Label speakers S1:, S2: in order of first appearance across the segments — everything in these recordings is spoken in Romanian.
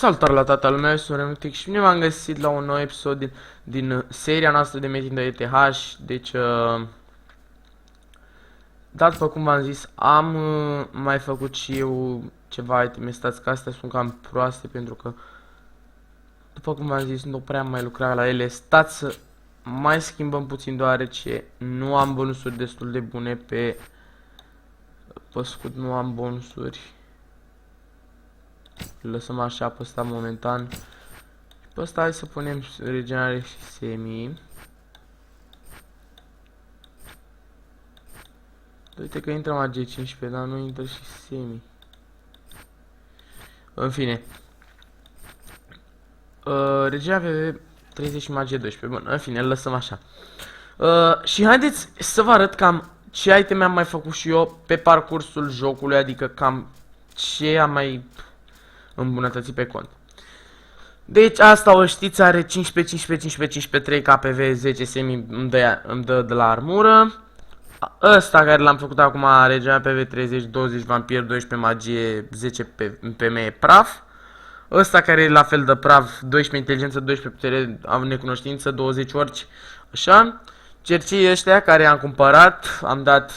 S1: Salutare la toată lumea, eu sunt Renutic și bine v-am găsit la un nou episod din seria noastră de meeting de ETH. Deci, da, după cum v-am zis, am mai făcut și eu ceva iteme, stați că astea sunt cam proaste pentru că, după cum v-am zis, nu prea am mai lucrat la ele. Stați să mai schimbăm puțin deoarece nu am bonusuri destul de bune pe scut, nu am bonusuri. Lăsăm așa pe ăsta momentan. Pe ăsta hai să punem regenerare și semi. Uite că intră magie 15, dar nu intră și semi. În fine. Regenerare 30 și magie 12. Bun, în fine, îl lăsăm așa. Și haideți să vă arăt cam ce iteme am mai făcut și eu pe parcursul jocului, adică cam ce am mai îmbunătățit pe cont. Deci asta o știți, are 15, 15, 15, 15, 3 KPV, 10 semi îmi dă de la armură. Ăsta care l-am făcut acum, regenerare PV 30, 20 vampir, 12 magie, 10 PME praf. Ăsta care e la fel de praf, 12 inteligență, 12 putere, am necunoștință, 20 orici, așa. Cercii ăștia care am cumpărat, am dat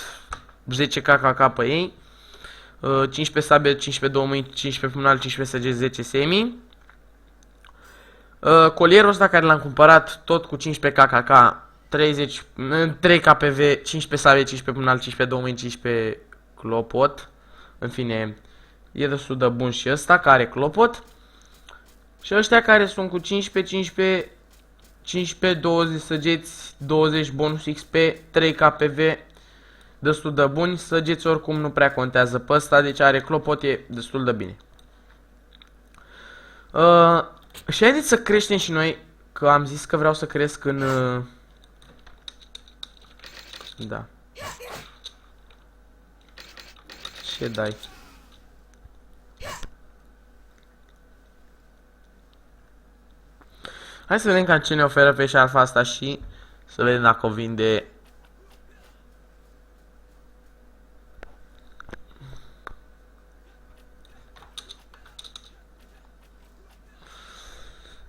S1: 10 KKK pe ei. 15 sabie, 15 2 mâini, 15 pumnal, 15 săgeți, 10 semi. Colierul ăsta care l-am cumpărat tot cu 15 KKK, 30, 3 KPV, 15 sabie, 15 pumnal, 15 2 mâini, 15 clopot. În fine, e destul de bun și ăsta care are clopot. Și ăștia care sunt cu 15, 15, 15, 20 săgeți, 20 bonus XP, 3 KPV, destul de buni. Săgeți oricum nu prea contează pe ăsta, deci are clopot, e destul de bine. Și haideți să creștem și noi, că am zis că vreau să cresc în... Da. Ce dai? Hai să vedem cam ce ne oferă pe șarfa asta și să vedem dacă o vinde.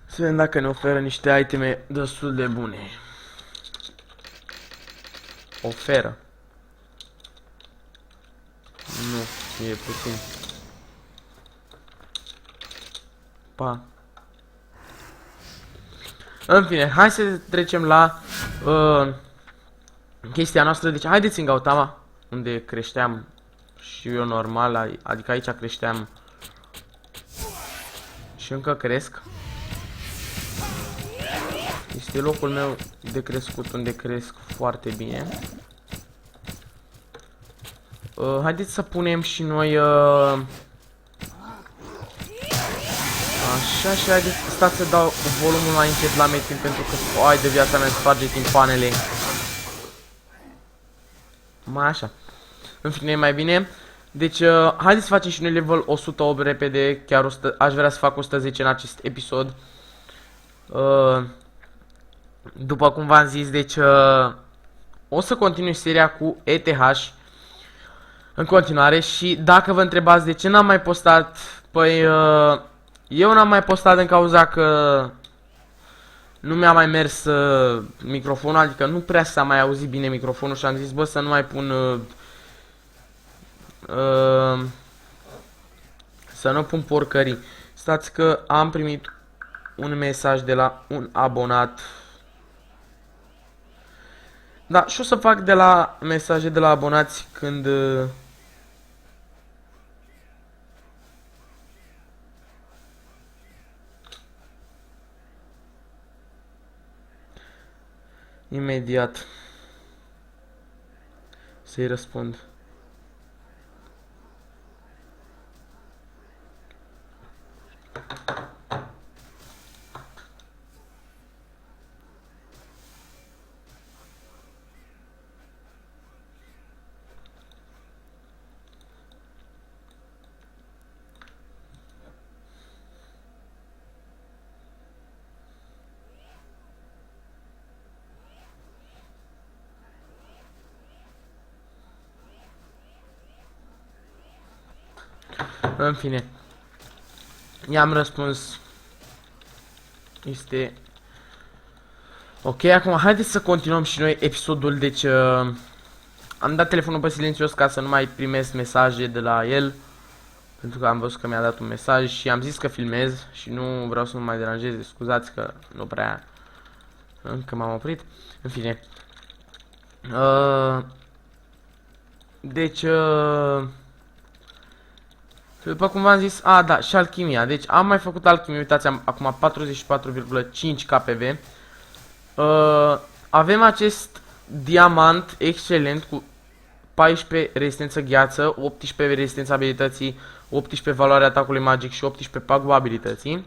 S1: Să vedem dacă ne oferă niște iteme destul de bune. Oferă. Nu, e puțin. Pa. În fine, hai să trecem la chestia noastră. Deci haideți în Gautama, unde creșteam și eu normal, adică aici creșteam și încă cresc. Este locul meu de crescut unde cresc foarte bine. Haideți să punem și noi așa, și haideți, stați să dau volumul mai încet la metin pentru că ai de viața mea sparge timpanele. Mai așa. În fine, e mai bine. Deci, haideți să facem și noi level 108 repede, chiar 100, aș vrea să fac 110 în acest episod. După cum v-am zis, deci o să continui seria cu ETH în continuare și dacă vă întrebați de ce n-am mai postat, păi eu n-am mai postat din cauza că nu mi-a mai mers microfonul, adică nu prea s-a mai auzit bine microfonul și am zis, bă, să nu mai pun să nu pun porcării. Stați că am primit un mesaj de la un abonat. Da, și o să fac de la mesaje de la abonați când imediat să-i răspund. În fine. I-am răspuns. Este ok, acum haideți să continuăm și noi episodul. Deci am dat telefonul pe silențios ca să nu mai primesc mesaje de la el, pentru că am văzut că mi-a dat un mesaj și am zis că filmez și nu vreau să mă mai deranjez. Scuzați că nu prea încă m-am oprit. În fine. Deci după cum v-am zis, da, și alchimia. Deci am mai făcut alchimie, uitați, am acum 44,5 KPV. Avem acest diamant excelent cu 14 rezistență gheață, 18 rezistența abilității, 18 valoarea atacului magic și 18 paguba abilității.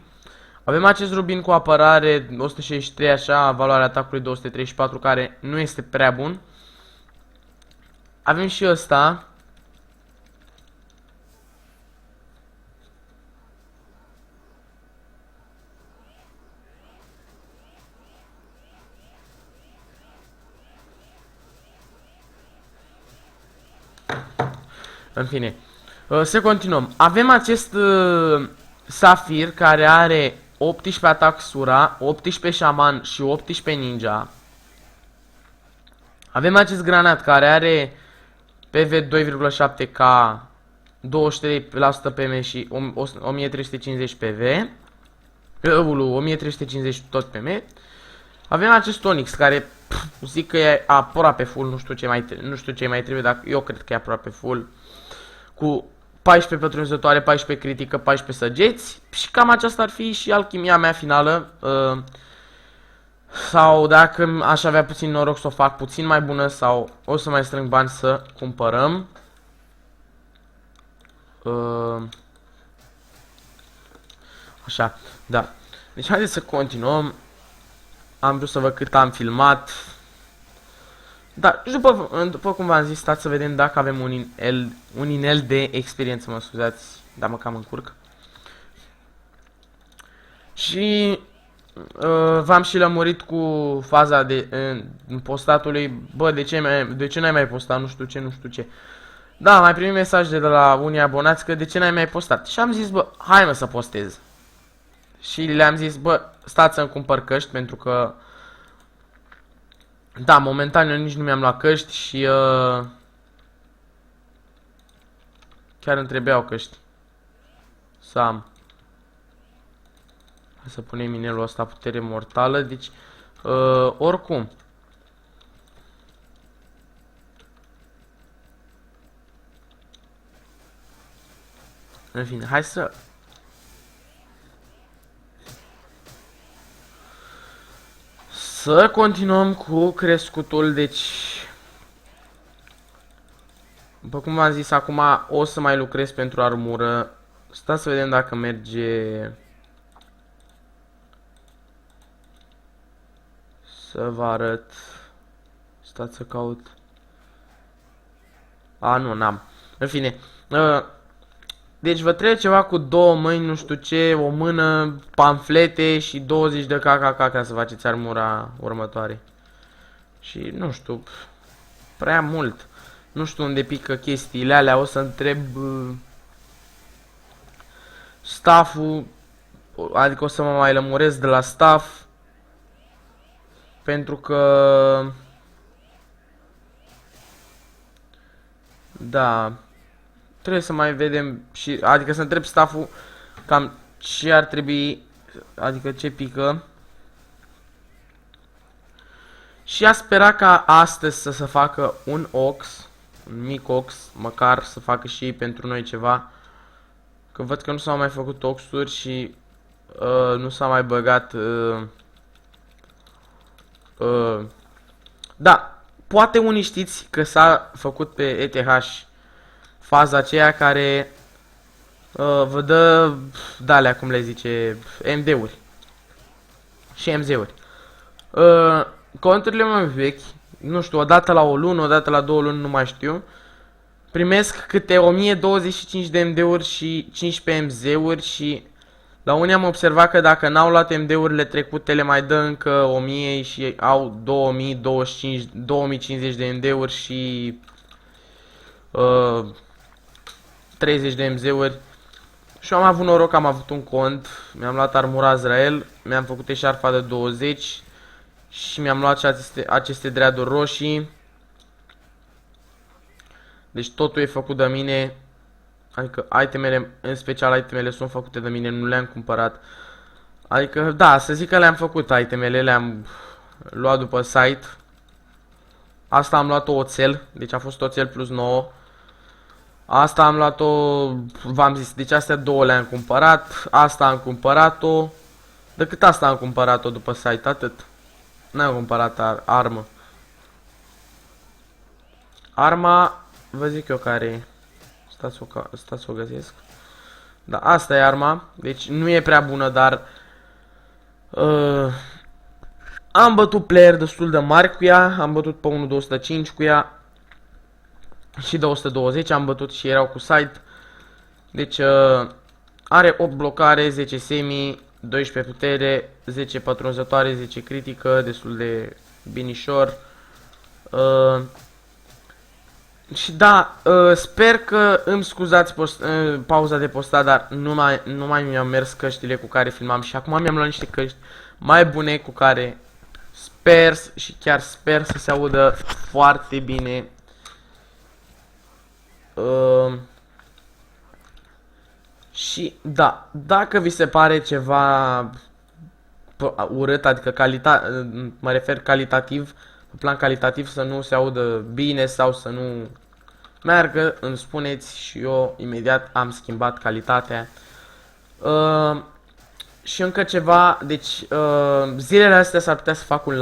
S1: Avem acest rubin cu apărare 163, așa, valoarea atacului 234, care nu este prea bun. Avem și ăsta. În fine, să continuăm. Avem acest safir care are 18 atac sura, 18 șaman și 18 ninja. Avem acest granat care are PV 2,7k, 23% PM și 1350 PV. 1350 tot PM. Avem acest Onyx care zic că e aproape full, nu știu ce mai trebuie, dar eu cred că e aproape full. Cu 14 pătrunzătoare, 14 critică, 14 săgeți. Și cam aceasta ar fi și alchimia mea finală. Sau dacă aș avea puțin noroc să o fac puțin mai bună, sau o să mai strâng bani să cumpărăm. Așa, da. Deci haideți să continuăm. Am vrut să văd cât am filmat. Da, și după cum v-am zis, stați să vedem dacă avem un inel de experiență, mă scuzați, dar mă cam încurc. Și v-am și lămurit cu faza de postatului. Bă, de ce n-ai mai postat, nu știu ce. Da, am mai primit mesaje de la unii abonați că de ce n-ai mai postat. Și am zis, bă, hai mă să postez. Și le-am zis, bă, stați să-mi cumpăr căști, pentru că da, momentan eu nici nu mi-am luat căști și chiar îmi trebuiau căști să am. Hai să punem inelul ăsta putere mortală, deci oricum. În fine, hai să continuăm cu crescutul. Deci după cum v-am zis, acum o să mai lucrez pentru armură. Stați să vedem dacă merge. Să vă arăt. Stați să caut. Nu, n-am. În fine, deci vă trebuie ceva cu două mâini, nu știu ce, o mână, pamflete și 20 de KKK ca să faceți armura următoare. Și nu știu, prea mult. Nu știu unde pică chestiile alea, o să întreb staff-ul, adică o să mă mai lămuresc de la staff. Pentru că da, trebuie să mai vedem și, adică să întreb staff-ul cam ce ar trebui, adică ce pică. Și a spera ca astăzi să se facă un ox, un mic ox, măcar să facă și ei pentru noi ceva. Că văd că nu s-au mai făcut oxuri și nu s-a mai băgat. Da, poate unii știți că s-a făcut pe ETH faza aceea care vă dă dalea, cum le zice, MD-uri și MZ-uri. Conturile mai vechi, nu știu, odată la o lună, odată la 2 luni, nu mai știu, primesc câte 1025 de MD-uri și 15 MZ-uri și la unii am observat că dacă n-au luat MD-urile trecute le mai dă încă 1000 și au 2025, 2050 de MD-uri și 30 de MZ-uri. Și am avut noroc, am avut un cont, mi-am luat armura Azrael, mi-am făcut eșarfa de 20 și mi-am luat și aceste dreaduri roșii. Deci totul e făcut de mine, adică itemele, în special itemele sunt făcute de mine, nu le-am cumpărat. Adică, da, să zic că le-am făcut itemele, le-am luat după site. Asta am luat-o oțel, deci a fost oțel plus 9. Asta am luat-o, v-am zis, deci astea două le-am cumpărat. Asta am cumpărat-o. Decât asta am cumpărat-o după site, atât. N-am cumpărat armă. Arma, vă zic eu care e. Stați să o găsesc. Da, asta e arma. Deci nu e prea bună, dar am bătut player destul de mari cu ea. Am bătut pe unul de 105 cu ea. Și de 120 am bătut și erau cu site. Deci are 8 blocare, 10 semi, 12 putere, 10 pătrunzătoare, 10 critică, destul de binișor. Și da, sper că îmi scuzați pauza de postat, dar nu mai mi-au mers căștile cu care filmam și acum mi-am luat niște căști mai bune cu care sper și chiar sper să se audă foarte bine. Și da, dacă vi se pare ceva urât, adică mă refer calitativ, pe plan calitativ, să nu se audă bine sau să nu meargă, îmi spuneți și eu imediat am schimbat calitatea. Și încă ceva, deci zilele astea s-ar putea să fac un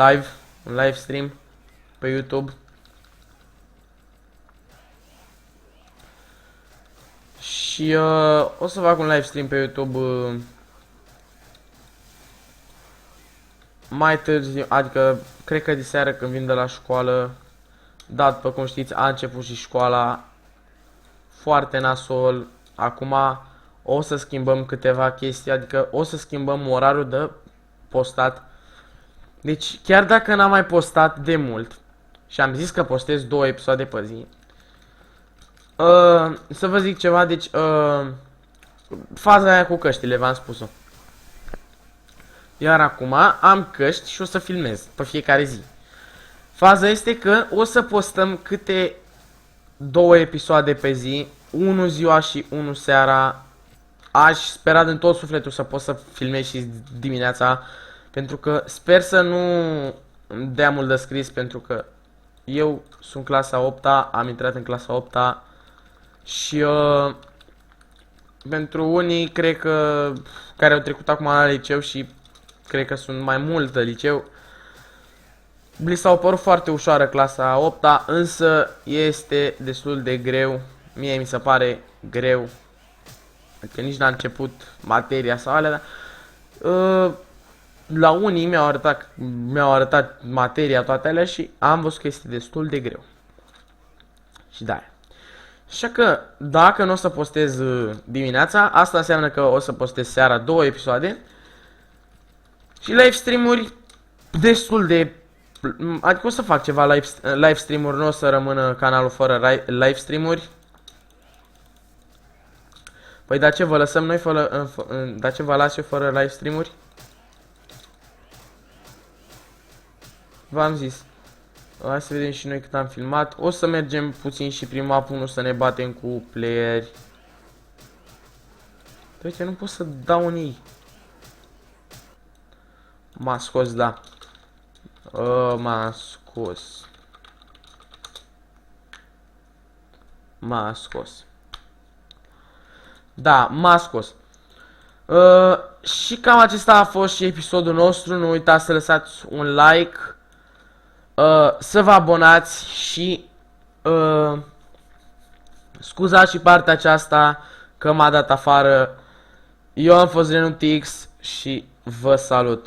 S1: live stream pe YouTube. Și o să fac un live stream pe YouTube mai târziu, adică cred că diseară când vin de la școală. Da, după cum știți, a început și școala foarte nasol. Acum o să schimbăm câteva chestii, adică o să schimbăm orarul de postat. Deci chiar dacă n-am mai postat de mult și am zis că postez 2 episoade pe zi, să vă zic ceva, deci faza aia cu căștile, v-am spus-o. Iar acum am căști și o să filmez pe fiecare zi. Faza este că o să postăm câte 2 episoade pe zi, unul ziua și unul seara. Aș spera din tot sufletul să pot să filmez și dimineața, pentru că sper să nu dea mult de scris, pentru că eu sunt clasa 8-a, am intrat în clasa 8-a și pentru unii cred că care au trecut acum la liceu și cred că sunt mai mult de liceu, li s-au părut foarte ușoară clasa 8-a, însă este destul de greu. Mie mi se pare greu, că nici n-a început materia sau alea, dar la unii mi-au arătat materia, toate alea, și am văzut că este destul de greu. Și da. Așa că dacă nu o să postez dimineața, asta înseamnă că o să postez seara 2 episoade și live stream-uri destul de... Adică o să fac ceva live stream-uri, nu o să rămână canalul fără live stream-uri. Păi dar ce vă lăsăm noi fără... Dar ce vă las eu fără live stream-uri? V-am zis. Hai să vedem și noi cât am filmat. O să mergem puțin și prin map 1 să ne batem cu playeri. Uite, nu pot să dau în ei. M-a scos, da. M-a scos. M-a scos. Da, m-a scos. Și cam acesta a fost și episodul nostru. Nu uitați să lăsați un like, să vă abonați și scuzați și partea aceasta că m-a dat afară. Eu am fost RenuTX și vă salut.